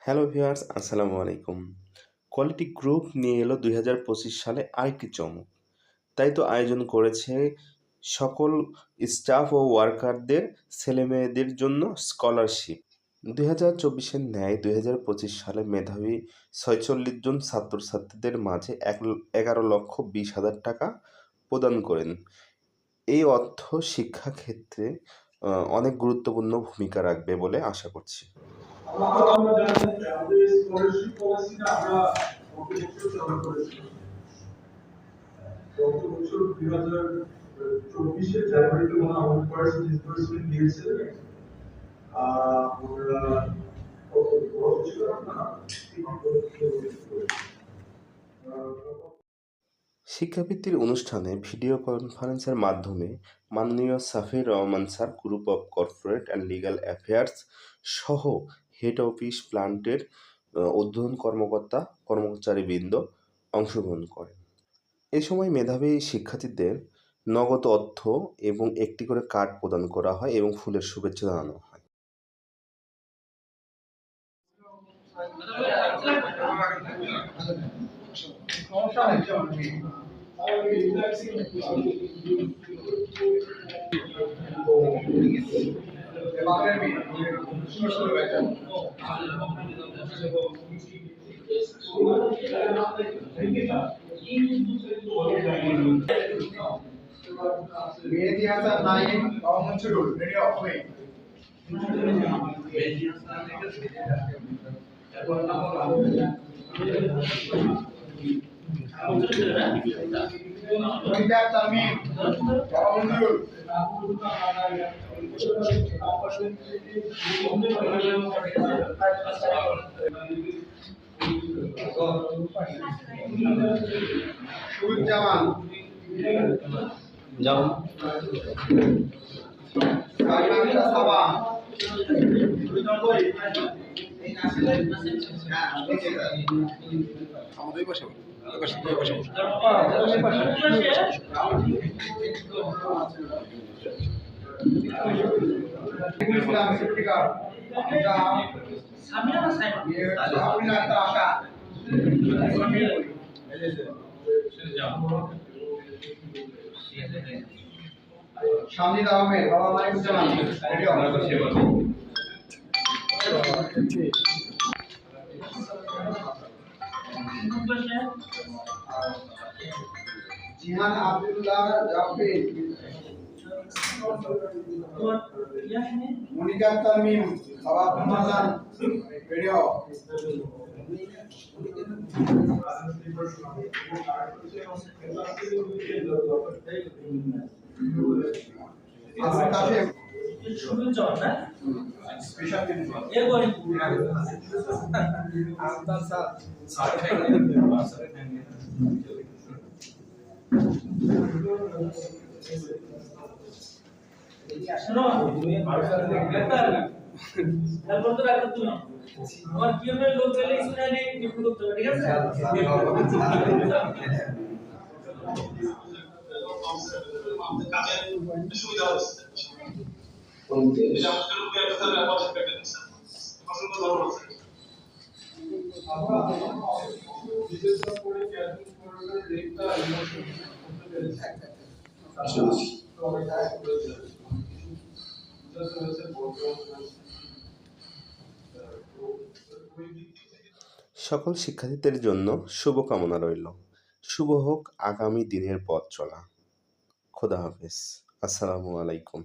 Hello viewers, আসসালামু আলাইকুম। Quality group নিয়ে এলো ২০২৫ সালে আরেকটি চমক। তাই তো আয়োজন করেছে সকল স্টাফ ও ওয়ার্কারদের ছেলেমেয়েদের জন্য স্কলারশিপ। ২০২৪-এর ন্যায় ২০২৫ সালে মেধাবী ৪৬ জন ছাত্রছাত্রীদের মাঝে ১১,২০,০০০ টাকা প্রদান করেন। এই অর্থ শিক্ষাক্ষেত্রে অনেক গুরুত্বপূর্ণ ভূমিকা রাখবে বলে আশা করছি। আমরা জানেন যে আমাদের স্কলারশিপ পলিসিটা আমরা গত বছর চালু করেছিলাম। গত বছর 2024-এর জানুয়ারিতে আমাদের ফার্স্ট ডিসবার্সমেন্ট দিয়েছে। আমরা গত বছর না শিক্ষাবৃত্তির অনুষ্ঠানে ভিডিও কনফারেন্সের মাধ্যমে মাননীয় Safir Rahman sir, group of corporate and legal affairs সহ হেড অফিস প্ল্যান্টের ঊর্ধ্বতন কর্মচারীবৃন্দ অংশগ্রহণ করেন। এ সময় মেধাবী শিক্ষার্থীদের নগদ অর্থ এবং একটি করে কার্ড প্রদান করা হয় এবং ফুলের শুভেচ্ছা জানানো হয়। মেহেদি হাসান নাইম মনসুরুল রেডিও অফ তামিম মনসুরুল সুরুজ্জামান যেমন সাবা আমাদের পাশে শামীদ আহমেদ বাবা মানিকুজ্জামান জিহান আব্দুল্লাহ জাফির মনিকা তামিম বাবা হাসান রেডিও আমার কি হবে লোক গেলে শুনে গিফট করতে হবে, ঠিক আছে? সুবিধা হচ্ছে এটা আমাদের উপরে একটা ব্যাপার সেটা দিচ্ছে অসংখ্য ধন্যবাদ। আমরা বিশেষ করে ক্যালকুলেট করে রেটটা ইমোশন করতে পেরেছি। তো এটা করেছে বুঝতে হচ্ছে বলতে সকল শিক্ষার্থীদের জন্য শুভকামনা রইল। শুভ হোক আগামী দিনের পথ চলা। খোদা হাফেজ। আসসালামু আলাইকুম।